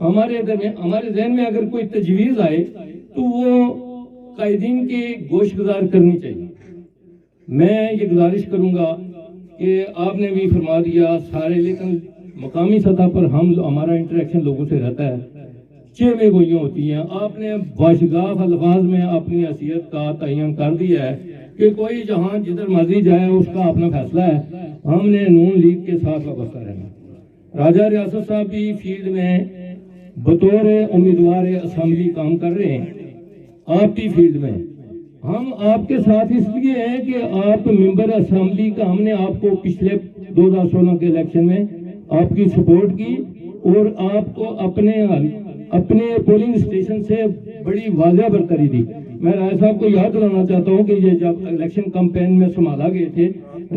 ہمارے ذہن میں اگر کوئی تجویز آئے تو وہ قائدین کی گوش گزار کرنی چاہیے. میں یہ گزارش کروں گا کہ آپ نے بھی فرما دیا سارے، لیکن مقامی سطح پر ہمارا انٹریکشن لوگوں سے رہتا ہے، چیمیں گوئیاں ہوتی ہیں. آپ نے باشگاف الفاظ میں اپنی حیثیت کا تعین کر دیا ہے کہ کوئی جہاں جدھر مرضی جائے اس کا اپنا فیصلہ ہے. ہم نے نون لیگ کے ساتھ وابستہ رہنا. راجہ ریاست صاحب بھی فیلڈ میں بطور امیدوار اسمبلی کام کر رہے ہیں، آپ بھی فیلڈ میں. ہم آپ کے ساتھ اس لیے ہیں کہ آپ ممبر اسمبلی کا، ہم نے آپ کو پچھلے 2016 کے الیکشن میں آپ کی سپورٹ کی اور آپ کو اپنے پولنگ اسٹیشن سے بڑی واضح برتری دی. میں رائے صاحب کو یاد دلانا چاہتا ہوں کہ یہ جب الیکشن کمپین میں سنبھالا گئے تھے،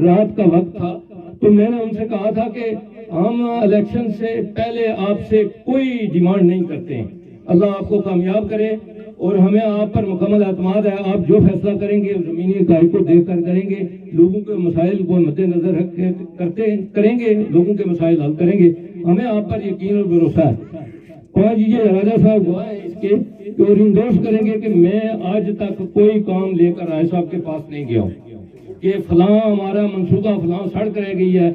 رات کا وقت تھا، تو میں نے ان سے کہا تھا کہ ہم الیکشن سے پہلے آپ سے کوئی ڈیمانڈ نہیں کرتے ہیں. اللہ آپ کو کامیاب کرے اور ہمیں آپ پر مکمل اعتماد ہے. آپ جو فیصلہ کریں گے زمینی حقائق کو دیکھ کر کریں گے، لوگوں کے مسائل کو مد نظر رکھ کریں گے، لوگوں کے مسائل حل کریں گے. ہمیں آپ پر یقین اور بھروسہ ہے. 5 یہ راجہ صاحب گواہ ہیں اس کے اور انڈورس کریں گے کہ میں آج تک کوئی کام لے کر رائے صاحب کے پاس نہیں گیا ہوں کہ فلاں ہمارا منصوبہ فلاں سڑک رہ گئی ہے.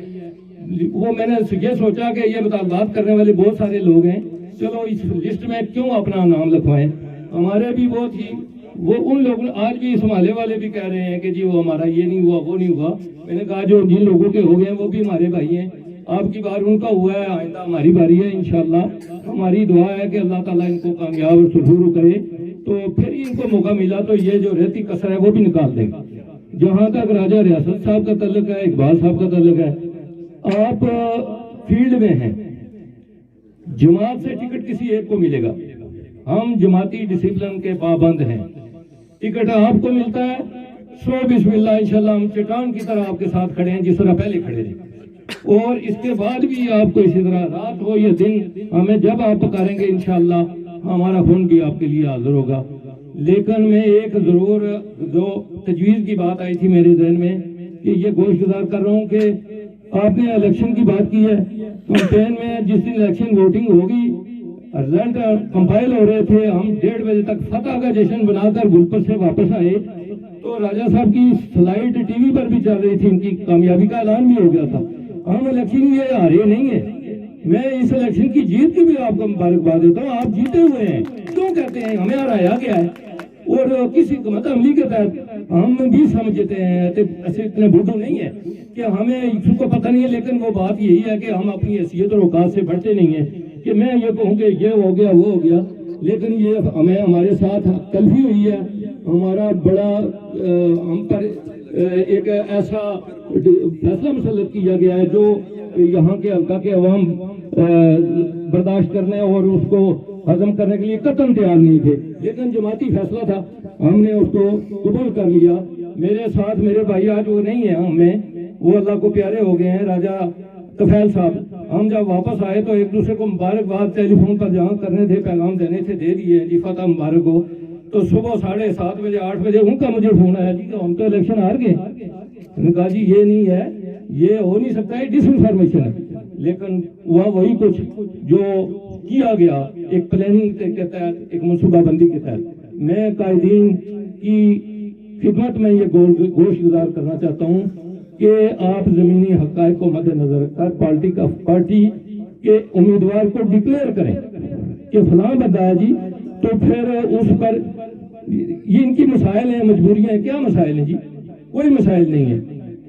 وہ میں نے یہ سوچا کہ یہ مطالبات کرنے والے بہت سارے لوگ ہیں، چلو اس لسٹ میں کیوں اپنا نام لکھوائیں. ہمارے بھی وہ تھی، وہ ان لوگوں آج بھی سنبھالے والے بھی کہہ رہے ہیں کہ جی وہ ہمارا یہ نہیں ہوا وہ نہیں ہوا. میں نے کہا جو جن لوگوں کے ہو گئے ہیں وہ بھی ہمارے بھائی ہیں. آپ کی بار ان کا ہوا ہے، آئندہ ہماری باری ہے انشاءاللہ. ہماری دعا ہے کہ اللہ تعالیٰ ان کو کامیاب اور سرور کرے، تو پھر ان کو موقع ملا تو یہ جو رہتی کسر ہے وہ بھی نکال دیں گے. جہاں تک راجہ ریاست صاحب کا تعلق ہے، اقبال صاحب کا تعلق ہے، آپ فیلڈ میں ہیں، جماعت سے ٹکٹ کسی ایک کو ملے گا. ہم جماعتی ڈسپلن کے پابند ہیں. ٹکٹ آپ کو ملتا ہے، سو بسم اللہ انشاءاللہ ہم چٹان کی طرح آپ کے ساتھ کھڑے ہیں جس طرح پہلے کھڑے تھے. اور اس کے بعد بھی آپ کو اسی طرح رات ہو یا دن، ہمیں جب آپ پکاریں گے انشاءاللہ ہمارا خون بھی آپ کے لیے حاضر ہوگا. لیکن میں ایک ضرور جو تجویز کی بات آئی تھی میرے ذہن میں کہ یہ گوش گزار کر رہا ہوں کہ آپ نے الیکشن کی بات کی ہے. کمپین میں جس دن الیکشن ووٹنگ ہوگی، رزلٹ کمپائل ہو رہے تھے، ہم 1:30 بجے تک فتح کا جشن بنا کر گلپر سے واپس آئے تو راجہ صاحب کی سلائیڈ ٹی وی پر بھی چل رہی تھی، ان کی کامیابی کا اعلان بھی ہو گیا تھا. ہم الیکشن یہ ہارے نہیں ہیں. میں اس الیکشن کی جیت کی بھی آپ کو مبارکباد دیتا ہوں. آپ جیتے ہوئے ہیں، کیوں کہتے ہیں ہمیں ہرایا گیا ہے؟ اور کسی حکمت عملی کے تحت ہم بھی سمجھتے ہیں، ایسے اتنے بوڑھو نہیں ہے کہ ہمیں اس کو پتہ نہیں ہے. لیکن وہ بات یہی ہے کہ ہم اپنی حیثیت اور اوقات سے بڑھتے نہیں ہیں کہ میں یہ کہوں کہ یہ ہو گیا وہ ہو گیا. لیکن یہ ہمیں ہمارے ساتھ تلفی ہوئی ہے. ہمارا بڑا ہم پر ایک ایسا فیصلہ مسلط کیا گیا ہے جو یہاں کے حلقہ کے عوام برداشت کرنے اور اس کو ہضم کرنے کے لیے قطعاً تیار نہیں تھے. لیکن جماعتی فیصلہ تھا، ہم نے اس کو قبول کر لیا. میرے ساتھ میرے بھائی آج وہ نہیں ہیں ہمیں، وہ اللہ کو پیارے ہو گئے ہیں، راجہ طفیل صاحب. ہم جب واپس آئے تو ایک دوسرے کو مبارکباد ٹیلی فون پر جہاں کرنے تھے، پیغام دینے تھے، دے دیے جی فتح مبارک ہو. تو صبح 7:30 بجے 8 بجے ان کا مجھے فون آیا جی کہ ہم تو الیکشن ہار گئے. میں نے کہا جی یہ نہیں ہے، یہ ہو نہیں سکتا ہے، ڈس انفارمیشن ہے. لیکن ہوا وہی کچھ جو کیا گیا ایک پلاننگ کے تحت، ایک منصوبہ بندی کے تحت. میں قائدین کی خدمت میں یہ گوش گزار کرنا چاہتا ہوں کہ آپ زمینی حقائق کو مد نظر رکھ کر پارٹی کے امیدوار کو ڈکلیئر کریں کہ فلاں بندہ ہے جی، تو پھر اس پر یہ ان کی مسائل ہیں، مجبوریاں ہیں. کیا مسائل ہیں جی؟ کوئی مسائل نہیں ہے.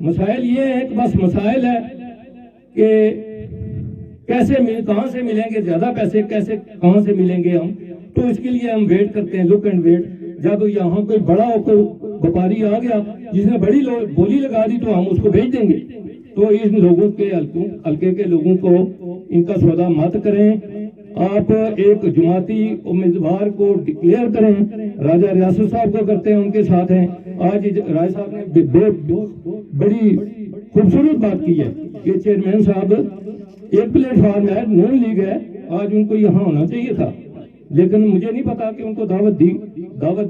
مسائل یہ ہے کہ بس مسائل ہے کہ کیسے کہاں سے ملیں گے زیادہ پیسے، کیسے کہاں سے ملیں گے ہم. تو اس کے لیے ہم ویٹ کرتے ہیں، لک اینڈ ویٹ. جب یہاں کوئی بڑا وپاری آ گیا جس نے بڑی بولی لگا دی تو ہم اس کو بھیج دیں گے. تو ان لوگوں کے حلقے کے لوگوں کو ان کا سودا مت کریں. آپ ایک جماعتی امیدوار کو ڈکلیئر کریں. راجہ ریاست صاحب کو کرتے ہیں، ان کے ساتھ ہیں. آج رائے صاحب نے بڑی خوبصورت بات کی ہے کہ چیئرمین صاحب ایک پلیٹ فارم ہے، نون لیگ ہے، آج ان کو یہاں ہونا چاہیے تھا. لیکن مجھے نہیں پتا کہ ان کو دعوت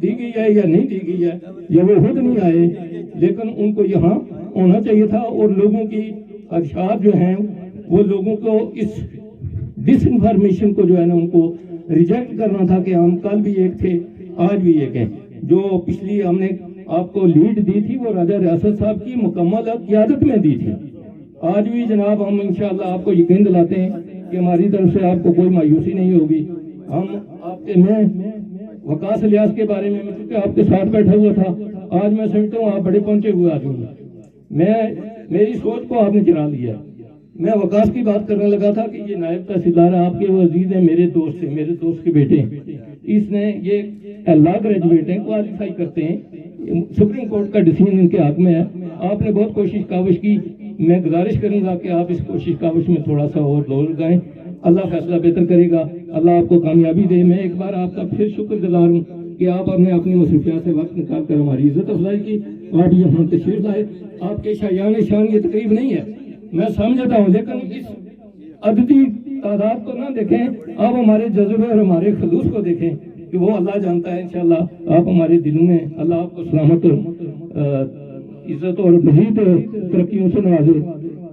دی گئی ہے یا نہیں دی گئی ہے، یا وہ خود نہیں آئے. لیکن ان کو یہاں ہونا چاہیے تھا. اور لوگوں کی خدشات جو ہیں وہ لوگوں کو اس ڈس انفارمیشن کو جو ہے نا ان کو ریجیکٹ کرنا تھا کہ ہم کل بھی ایک تھے آج بھی ایک ہیں. جو پچھلی ہم نے آپ کو لیڈ دی تھی وہ راجہ ریاست صاحب کی مکمل قیادت میں دی تھی. آج بھی جناب ہم انشاءاللہ آپ کو یقین دلاتے ہیں کہ ہماری طرف سے آپ کو کوئی مایوسی نہیں ہوگی. ہم آپ کے میں وقاص الیاس کے بارے میں چونکہ آپ کے ساتھ بیٹھا ہوا تھا, آج میں سمجھتا ہوں آپ بڑے پہنچے ہوئے آدمی ہیں. میری سوچ کو آپ نے چرا لیا. میں وقاص کی بات کرنے لگا تھا کہ یہ نائب تحصیلدار آپ کے عزیز ہیں, میرے دوست ہیں, میرے دوست کے بیٹے ہیں. اس نے یہ لا گریجویٹ ہیں, کوالیفائی کرتے ہیں, سپریم کورٹ کا ڈیسیژن ان کے حق میں ہے. آپ نے بہت کوشش کاوش کی, میں گزارش کروں گا کہ آپ اس کوشش کاوش میں تھوڑا سا اور زور لگائیں. اللہ فیصلہ بہتر کرے گا, اللہ آپ کو کامیابی دے. میں ایک بار آپ کا پھر شکر گزار ہوں کہ آپ نے اپنی مصروفیات سے وقت نکال کر ہماری عزت افزائی کی, آپ یہاں تشریف لائے. آپ کے شایان شان یہ تقریب نہیں ہے, میں سمجھتا ہوں, لیکن اس عددی تعداد کو نہ دیکھیں, آپ ہمارے جذبے اور ہمارے خلوص کو دیکھیں کہ وہ اللہ جانتا ہے. انشاءاللہ آپ ہمارے دلوں میں, اللہ آپ کو سلامت عزت اور مزید ترقیوں سے نوازے.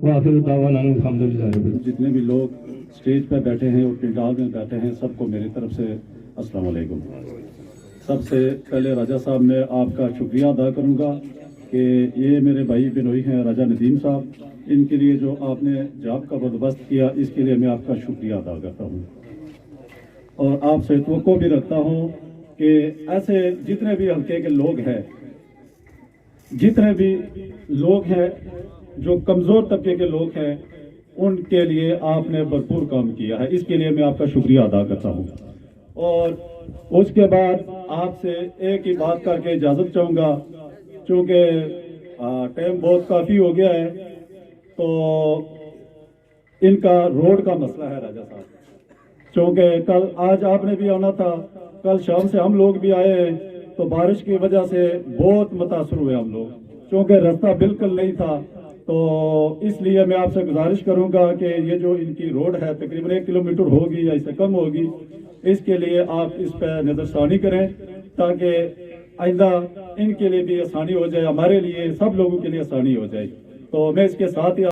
وآخر دعوانا الحمدللہ. جتنے بھی لوگ اسٹیج پہ بیٹھے ہیں اور پنڈال میں بیٹھے ہیں, سب کو میری طرف سے السلام علیکم. سب سے پہلے راجہ صاحب میں آپ کا شکریہ ادا کروں گا کہ یہ میرے بھائی بنوئی ہیں راجہ ندیم صاحب, ان کے لیے جو آپ نے جاب کا بندوبست کیا اس کے لیے میں آپ کا شکریہ ادا کرتا ہوں. اور آپ سے توقع بھی رکھتا ہوں کہ ایسے جتنے بھی حلقے کے لوگ ہیں, جتنے بھی لوگ ہیں جو کمزور طبقے کے لوگ ہیں, ان کے لیے آپ نے بھرپور کام کیا ہے. اس کے لیے میں آپ کا شکریہ ادا کرتا ہوں. اور اس کے بعد آپ سے ایک ہی بات کر کے اجازت چاہوں گا, چونکہ ٹائم بہت کافی ہو گیا ہے, تو ان کا روڈ کا مسئلہ ہے راجہ صاحب. چونکہ آج آپ نے بھی آنا تھا, کل شام سے ہم لوگ بھی آئے ہیں, تو بارش کی وجہ سے بہت متاثر ہوئے ہم لوگ, چونکہ راستہ بالکل نہیں تھا. تو اس لیے میں آپ سے گزارش کروں گا کہ یہ جو ان کی روڈ ہے تقریباً 1 کلومیٹر ہوگی یا اس سے کم ہوگی, اس کے لیے آپ اس پہ نظر ثانی کریں تاکہ آئندہ ان کے لیے بھی آسانی ہو جائے, ہمارے لیے, سب لوگوں کے لیے آسانی ہو جائے. تو میں اس کے ساتھ ہی